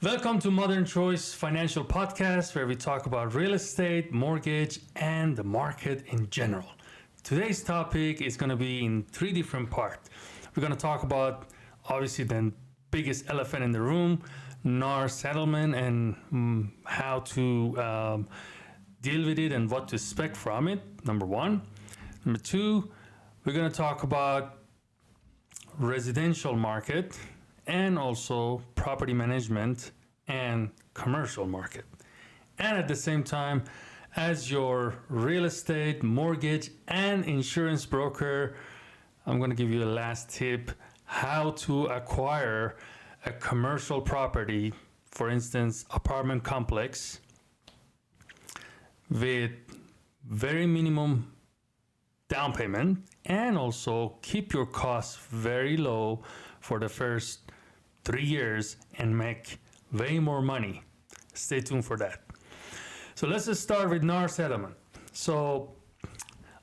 Welcome to Modern Choice Financial Podcast, where we talk about real estate, mortgage, and the market in general. Today's topic is going to be in three different parts. We're going to talk about, obviously, the biggest elephant in the room, NAR settlement, and how to deal with it and what to expect from it, number one. Number two, we're going to talk about residential market and also property management and commercial market. And at the same time, as your real estate, mortgage, and insurance broker, I'm going to give you a last tip how to acquire a commercial property, for instance, apartment complex, with very minimum down payment, and also keep your costs very low for the first 3 years and make way more money. Stay tuned for that. So let's just start with NAR settlement. So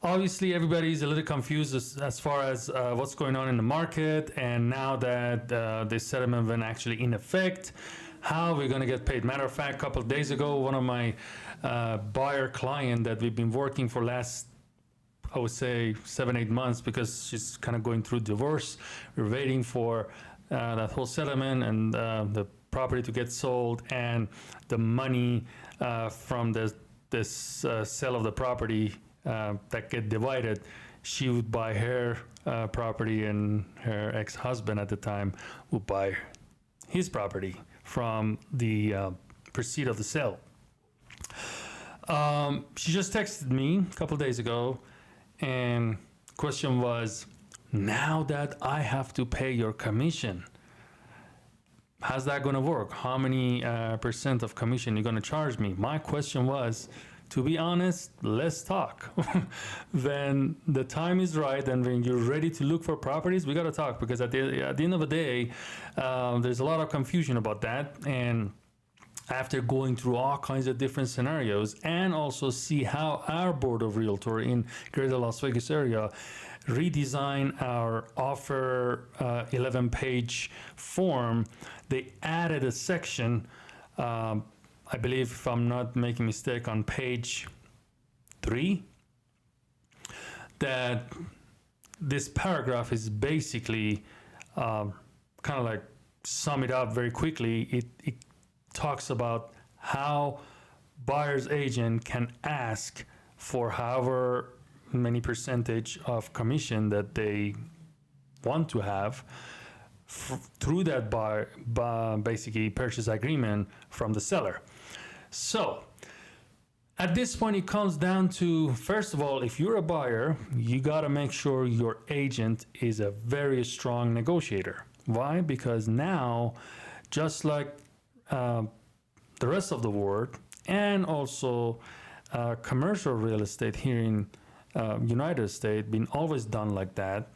obviously everybody is a little confused as far as what's going on in the market, and now that this settlement went actually in effect, how we're going to get paid. Matter of fact, a couple of days ago, one of my buyer client that we've been working for last, I would say 7-8 months, because she's kind of going through divorce. We're waiting for that whole settlement and the property to get sold, and the money from this sale of the property that get divided. She would buy her property, and her ex-husband at the time would buy his property from the proceed of the sale. She just texted me a couple days ago, and question was, now that I have to pay your commission, how's that going to work? How many percent of commission you're going to charge me? My question was, to be honest, let's talk. When the time is right and when you're ready to look for properties, we got to talk, because at the end of the day, there's a lot of confusion about that. And after going through all kinds of different scenarios, and also see how our board of realtor in Greater Las Vegas area redesign our offer 11-page form, they added a section, I believe, if I'm not making a mistake, on page 3, that this paragraph is basically kind of like sum it up very quickly. It talks about how buyer's agent can ask for however many percentage of commission that they want to have through that basically purchase agreement from the seller. So at this point, it comes down to, first of all, if you're a buyer, you got to make sure your agent is a very strong negotiator. Why? Because now, just like the rest of the world, and also commercial real estate here in United States, been always done like that.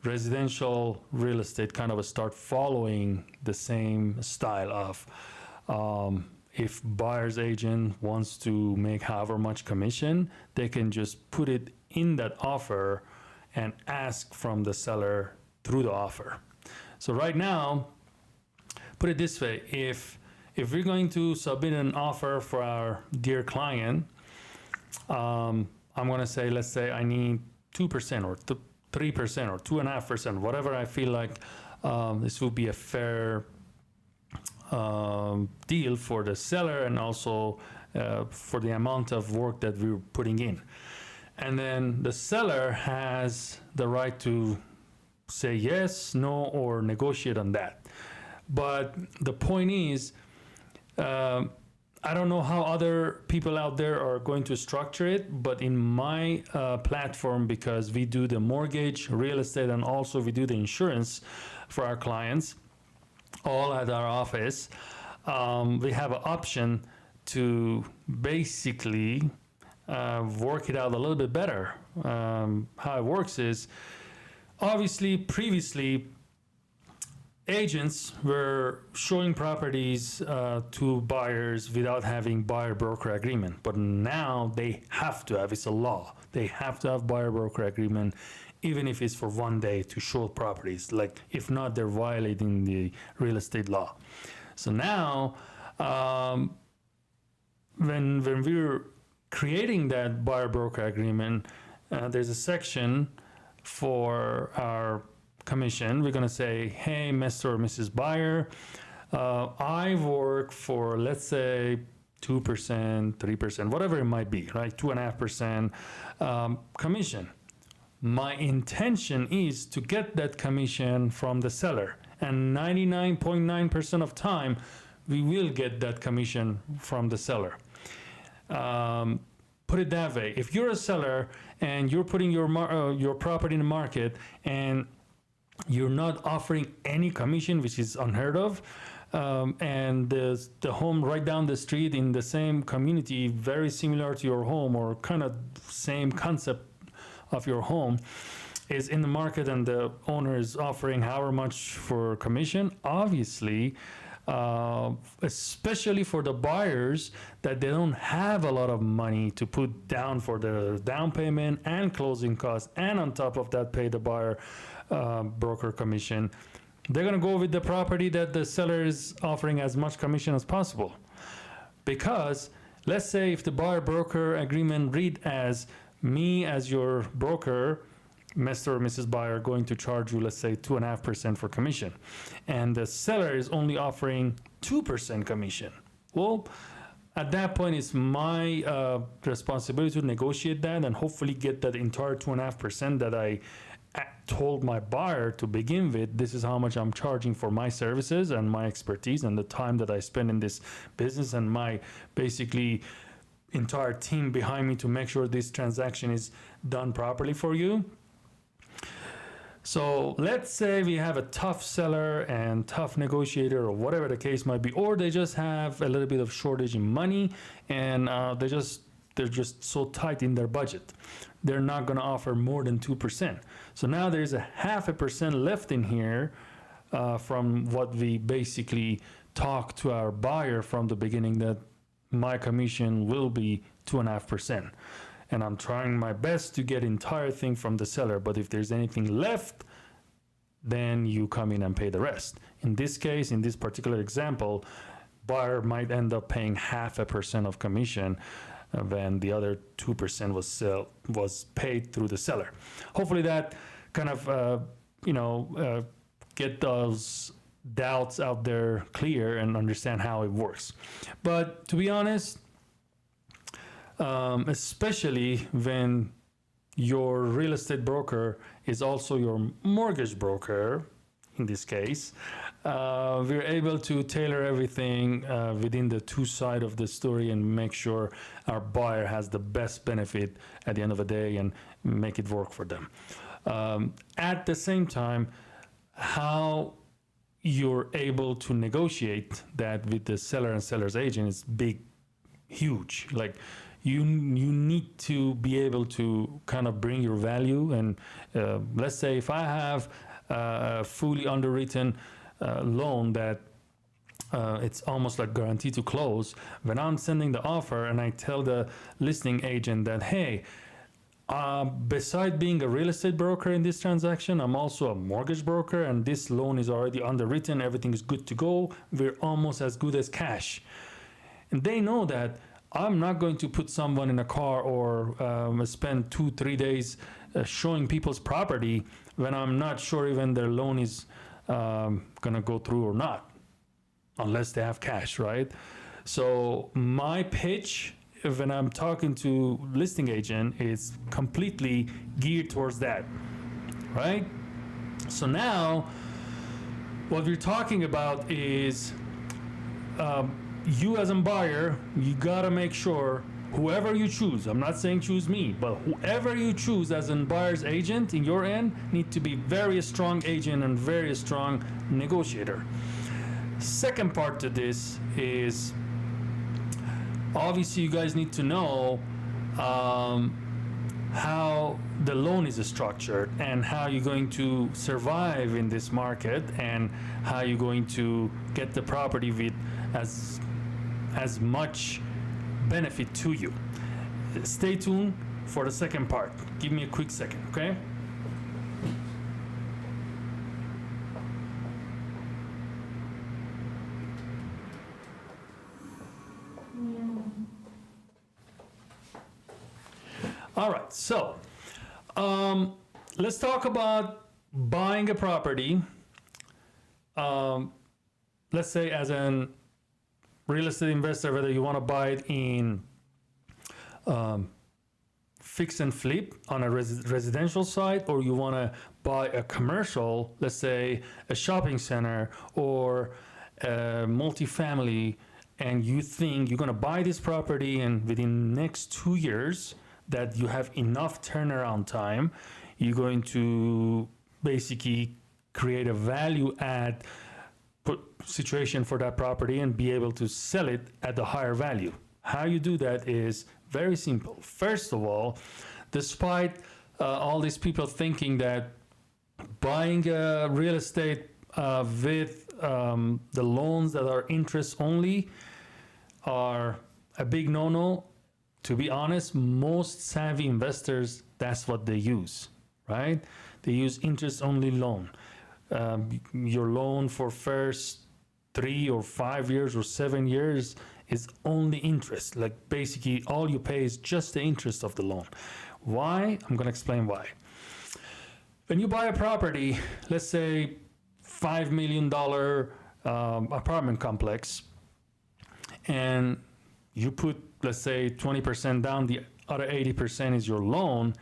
Residential real estate kind of start following the same style of if buyer's agent wants to make however much commission, they can just put it in that offer and ask from the seller through the offer. So right now, put it this way, if we're going to submit an offer for our dear client, I'm going to say, let's say I need 2% or 3% or 2.5%, whatever I feel like this will be a fair deal for the seller, and also for the amount of work that we're putting in. And then the seller has the right to say yes, no, or negotiate on that. But the point is, I don't know how other people out there are going to structure it, but in my platform, because we do the mortgage, real estate, and also we do the insurance for our clients, all at our office, we have an option to basically work it out a little bit better. How it works is, obviously, previously, agents were showing properties to buyers without having buyer-broker agreement. But now they have to have, it's a law, they have to have buyer-broker agreement, even if it's for 1 day, to show properties. Like, if not, they're violating the real estate law. So now, when we're creating that buyer broker agreement, there's a section for our commission. We're going to say, hey, Mr. or Mrs. Buyer, I work for, let's say, 2%, 3%, whatever it might be, right? 2.5% commission. My intention is to get that commission from the seller, and 99.9% of time, we will get that commission from the seller. Put it that way: if you're a seller and you're putting your property in the market and you're not offering any commission, which is unheard of, and the home right down the street in the same community, very similar to your home or kind of same concept of your home, is in the market and the owner is offering however much for commission, obviously, especially for the buyers that they don't have a lot of money to put down for the down payment and closing costs, and on top of that pay the buyer broker commission, they're going to go with the property that the seller is offering as much commission as possible. Because let's say if the buyer broker agreement read as me as your broker, Mr. or Mrs. Buyer, going to charge you, let's say, 2.5% for commission, and the seller is only offering 2% commission. Well, at that point, it's my responsibility to negotiate that and hopefully get that entire 2.5% that I told my buyer to begin with. This is how much I'm charging for my services and my expertise and the time that I spend in this business and my basically entire team behind me to make sure this transaction is done properly for you. So let's say we have a tough seller and tough negotiator or whatever the case might be, or they just have a little bit of shortage in money and they're just so tight in their budget. They're not going to offer more than 2%. So now there's a 0.5% left in here from what we basically talked to our buyer from the beginning, that my commission will be 2.5%. And I'm trying my best to get entire thing from the seller. But if there's anything left, then you come in and pay the rest. In this case, in this particular example, buyer might end up paying 0.5% of commission when the other 2% was paid through the seller. Hopefully that kind of get those doubts out there clear and understand how it works. But to be honest, especially when your real estate broker is also your mortgage broker, in this case, we're able to tailor everything within the two sides of the story and make sure our buyer has the best benefit at the end of the day and make it work for them. At the same time, how you're able to negotiate that with the seller and seller's agent is huge. Like, you need to be able to kind of bring your value. And let's say if I have a fully underwritten loan that it's almost like guaranteed to close, when I'm sending the offer and I tell the listing agent that, hey, beside being a real estate broker in this transaction, I'm also a mortgage broker, and this loan is already underwritten, everything is good to go, we're almost as good as cash. And they know that I'm not going to put someone in a car or spend 2-3 days showing people's property when I'm not sure even their loan is gonna go through or not, unless they have cash, right? So my pitch when I'm talking to listing agent is completely geared towards that, right? So now what we're talking about is you as a buyer, you gotta make sure whoever you choose, I'm not saying choose me, but whoever you choose as a buyer's agent in your end need to be very strong agent and very strong negotiator. Second part to this is, obviously you guys need to know how the loan is structured and how you're going to survive in this market and how you're going to get the property with as much benefit to you. Stay tuned for the second part. Give me a quick second, okay? All right, so let's talk about buying a property. Let's say as an real estate investor, whether you want to buy it in fix and flip on a residential side, or you want to buy a commercial, let's say a shopping center or a multifamily, and you think you're going to buy this property and within next 2 years that you have enough turnaround time, you're going to basically create a value add situation for that property and be able to sell it at a higher value. How you do that is very simple. First of all, despite all these people thinking that buying real estate with the loans that are interest only are a big no-no, to be honest, most savvy investors, that's what they use, right? They use interest only loan. Your loan for first 3 or 5 years or 7 years is only interest. Like basically all you pay is just the interest of the loan. Why? I'm gonna explain why. When you buy a property, let's say $5 million apartment complex, and you put, let's say 20% down, the other 80% is your loan.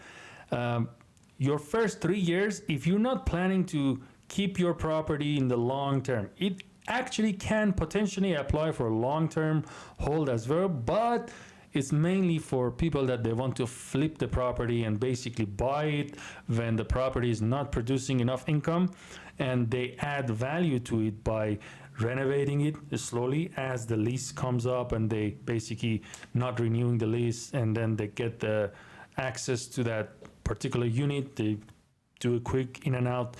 Your first 3 years, if you're not planning to keep your property in the long term, it actually can potentially apply for a long-term hold as well, but it's mainly for people that they want to flip the property and basically buy it when the property is not producing enough income, and they add value to it by renovating it slowly as the lease comes up, and they basically not renewing the lease, and then they get the access to that particular unit. They do a quick in and out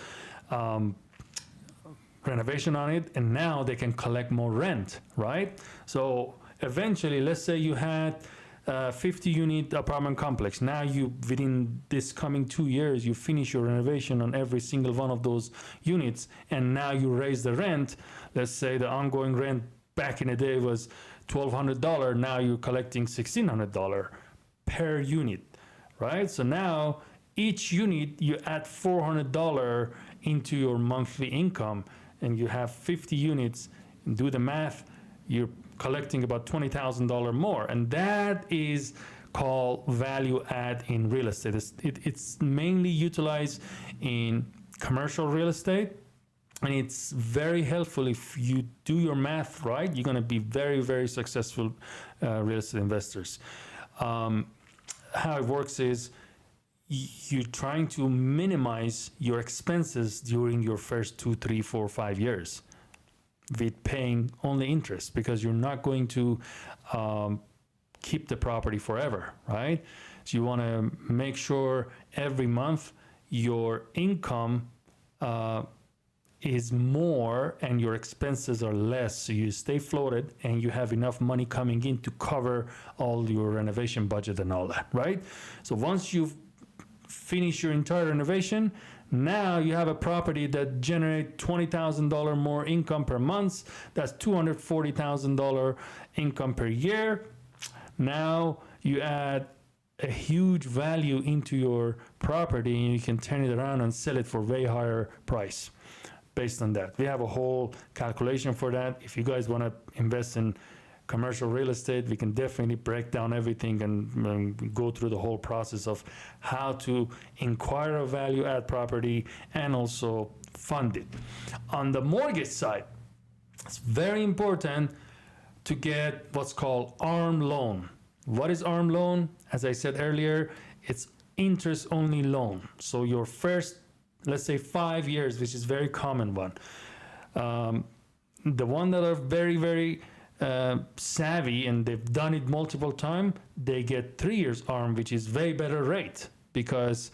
renovation on it, and now they can collect more rent, right? So eventually, let's say you had a 50 unit apartment complex. Now you, within this coming 2 years, you finish your renovation on every single one of those units, and now you raise the rent. Let's say the ongoing rent back in the day was $1,200. Now you're collecting $1,600 per unit, right? So now each unit you add $400 into your monthly income, and you have 50 units, and do the math, you're collecting about $20,000 more. And that is called value add in real estate. It's mainly utilized in commercial real estate, and it's very helpful. If you do your math right, you're going to be very, very successful real estate investors. How it works is you're trying to minimize your expenses during your first 2, 3, 4, 5 years with paying only interest, because you're not going to keep the property forever, right? So you want to make sure every month your income is more and your expenses are less, so you stay floated and you have enough money coming in to cover all your renovation budget and all that, right? So once you've finished your entire renovation, now you have a property that generates $20,000 more income per month. That's $240,000 income per year. Now you add a huge value into your property, and you can turn it around and sell it for way higher price based on that. We have a whole calculation for that. If you guys want to invest in commercial real estate, we can definitely break down everything and go through the whole process of how to acquire a value add property and also fund it. On the mortgage side, it's very important to get what's called ARM loan. What is ARM loan? As I said earlier, it's interest only loan. So your first, let's say 5 years, which is very common one. The one that are very, very savvy and they've done it multiple times, they get 3 years ARM, which is way better rate, because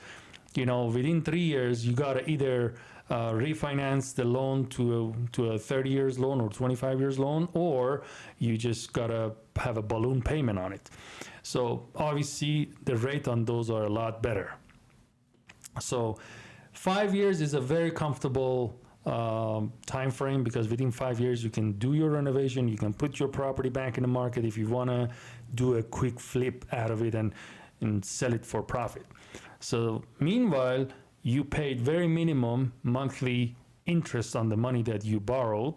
within 3 years you gotta either refinance the loan to a 30 years loan or 25 years loan, or you just gotta have a balloon payment on it. So obviously the rate on those are a lot better. So 5 years is a very comfortable time frame, because within 5 years you can do your renovation, you can put your property back in the market if you want to do a quick flip out of it, and and sell it for profit. So meanwhile, you paid very minimum monthly interest on the money that you borrowed,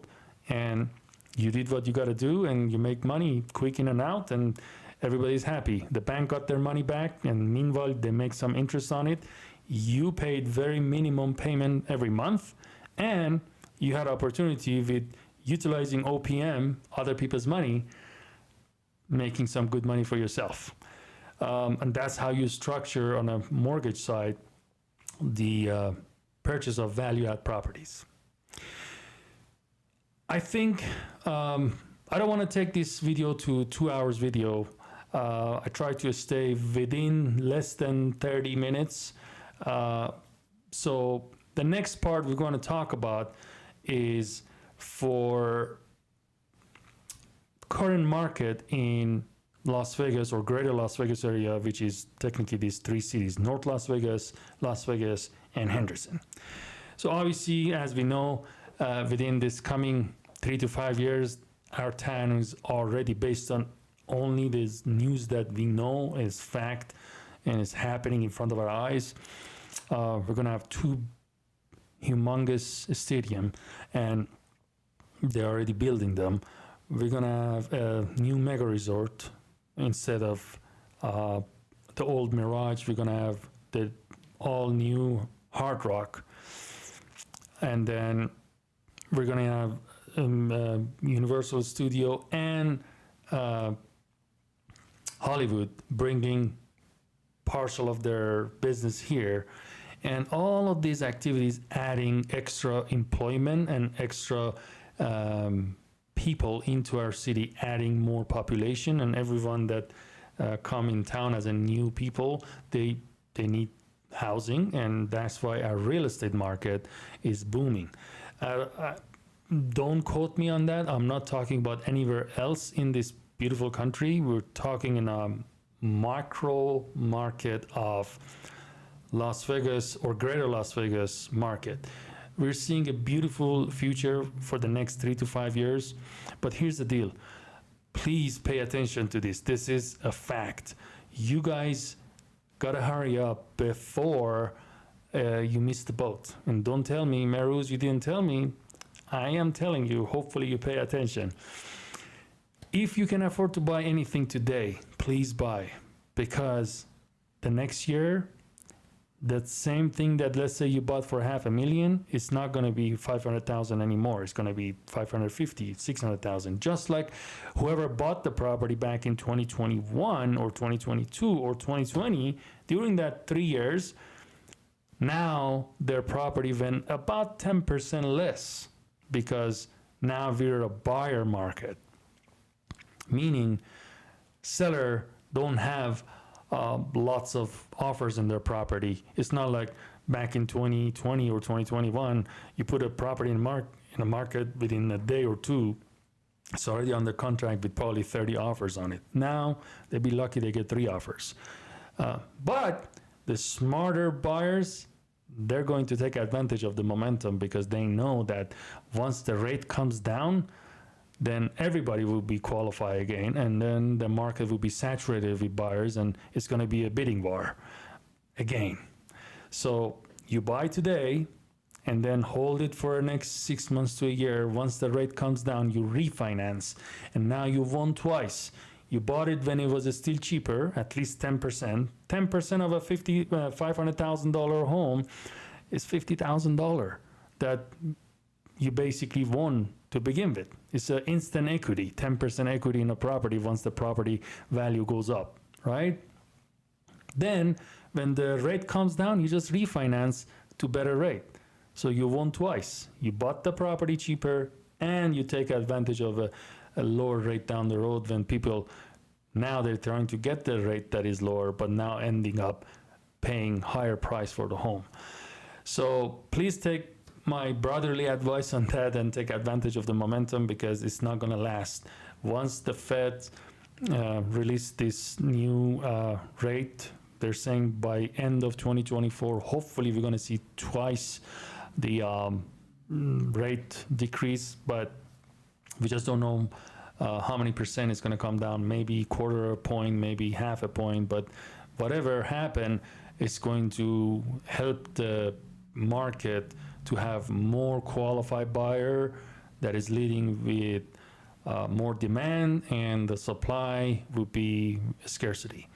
and you did what you got to do, and you make money quick in and out, and everybody's happy. The bank got their money back, and meanwhile they make some interest on it. You paid very minimum payment every month, and you had opportunity with utilizing OPM, other people's money, making some good money for yourself. And that's how you structure on a mortgage side the purchase of value-add properties. I think I don't want to take this video to 2 hours video. I try to stay within less than 30 minutes. So the next part we're going to talk about is for current market in Las Vegas or greater Las Vegas area, which is technically these three cities, North Las Vegas, and Henderson. So obviously, as we know, within this coming 3 to 5 years, our town is already based on only this news that we know is fact and is happening in front of our eyes. We're going to have two humongous stadium, and they're already building them. We're going to have a new mega resort instead of the old Mirage. We're going to have the all new Hard Rock, and then we're going to have Universal Studio and Hollywood bringing partial of their business here, and all of these activities adding extra employment and extra people into our city, adding more population, and everyone that come in town as a new people, they need housing, and that's why our real estate market is booming. Don't quote me on that. I'm not talking about anywhere else in this beautiful country. We're talking in a macro market of Las Vegas or greater Las Vegas market. We're seeing a beautiful future for the next 3 to 5 years. But here's the deal. Please pay attention to this. This is a fact. You guys gotta hurry up before you miss the boat. And don't tell me, Mehrooz, you didn't tell me. I am telling you, hopefully you pay attention. If you can afford to buy anything today, please buy. Because the next year, that same thing that, let's say, you bought for $500,000, it's not going to be 500,000 anymore. It's going to be 550, 600,000. Just like whoever bought the property back in 2021 or 2022 or 2020, during that 3 years, now their property went about 10% less, because now we're a buyer market, meaning seller don't have lots of offers in their property. It's not like back in 2020 or 2021, you put a property in a market within a day or two, it's already under contract with probably 30 offers on it. Now, they'd be lucky they get 3 offers. But the smarter buyers, they're going to take advantage of the momentum, because they know that once the rate comes down, then everybody will be qualified again, and then the market will be saturated with buyers, and it's going to be a bidding war again. So you buy today and then hold it for the next 6 months to a year. Once the rate comes down, you refinance, and now you won twice. You bought it when it was still cheaper, at least 10%. 10% of a $500,000 home is $50,000 that you basically won to begin with. It's an instant equity, 10% equity in a property once the property value goes up, right? Then when the rate comes down, you just refinance to better rate. So you won twice. You bought the property cheaper, and you take advantage of a lower rate down the road when people, now they're trying to get the rate that is lower, but now ending up paying higher price for the home. So please take my brotherly advice on that and take advantage of the momentum, because it's not going to last. Once the Fed release this new rate, they're saying by end of 2024, hopefully we're going to see twice the rate decrease, but we just don't know how many percent is going to come down. Maybe quarter a point, maybe half a point, but whatever happen, it's going to help the market to have more qualified buyer that is leading with more demand, and the supply will be scarcity.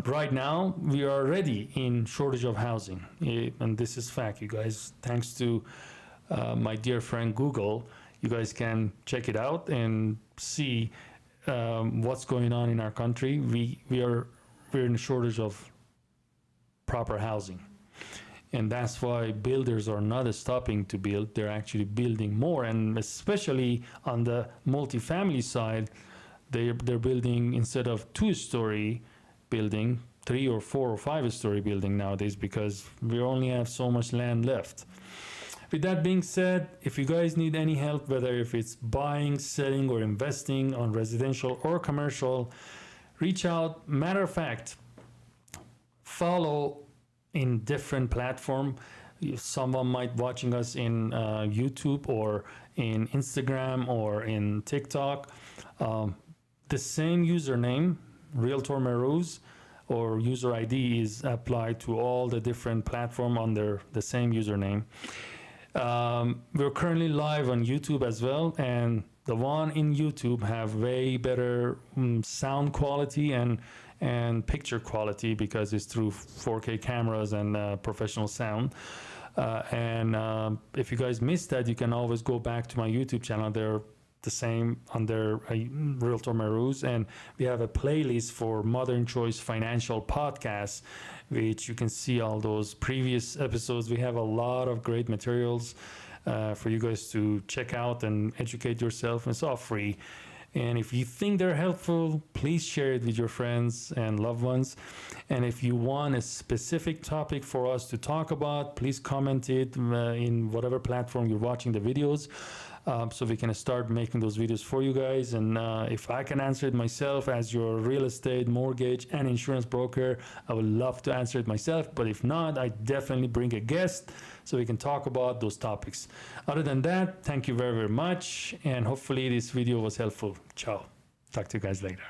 Right now, we are already in shortage of housing, and this is fact, you guys. Thanks to my dear friend Google, you guys can check it out and see what's going on in our country. We're in a shortage of proper housing, and that's why builders are not stopping to build. They're actually building more, and especially on the multifamily side, they're building, instead of 2-story building, 3 or 4 or 5-story building nowadays, because we only have so much land left. With that being said, if you guys need any help, whether if it's buying, selling, or investing on residential or commercial, reach out. Matter of fact, follow in different platform. Someone might watching us in YouTube or in Instagram or in TikTok. The same username, Realtor Mehrooz, or user ID is applied to all the different platform under the same username. We're currently live on YouTube as well, and the one in YouTube have way better sound quality and picture quality, because it's through 4K cameras and professional sound. If you guys missed that, you can always go back to my YouTube channel. They're the same under Realtor Mehrooz, and we have a playlist for Modern Choice Financial Podcasts, which you can see all those previous episodes. We have a lot of great materials for you guys to check out and educate yourself. It's all free. And if you think they're helpful, please share it with your friends and loved ones. And if you want a specific topic for us to talk about, please comment it in whatever platform you're watching the videos, so we can start making those videos for you guys. And if I can answer it myself as your real estate, mortgage, and insurance broker, I would love to answer it myself. But if not, I definitely bring a guest so we can talk about those topics. Other than that, thank you very, very much. And hopefully this video was helpful. Ciao. Talk to you guys later.